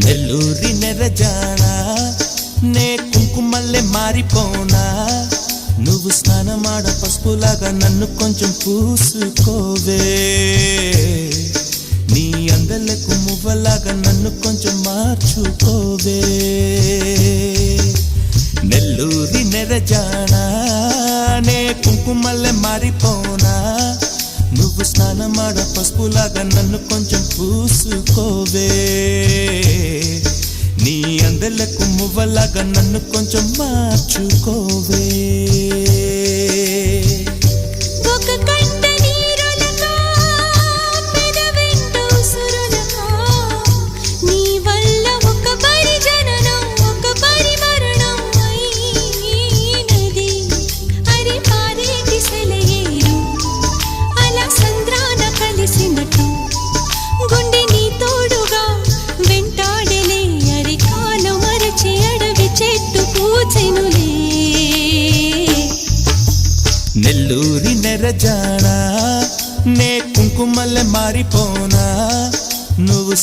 నెల్లూరి నెరజానా నే కుంకుమల్లె మారిపోనా నువ్వు స్నానమాడ పసుపులాగా నన్ను కొంచెం పూసుకోవే నీ అందలకు మువ్వలాగా నన్ను కొంచెం మార్చుకోవే నెల్లూరి నెరజానా నే కుంకుమల్లె మారిపోనా నువ్వు స్నానమాడ పసుపులాగా నన్ను కొంచెం పూసుకోవే నీ అందలకు మువ్వలాగా నన్ను కొంచెం మార్చుకోవే నెల్లూరి నెరజానా నే కుంకుమల్లె మారిపోనా నువ్వు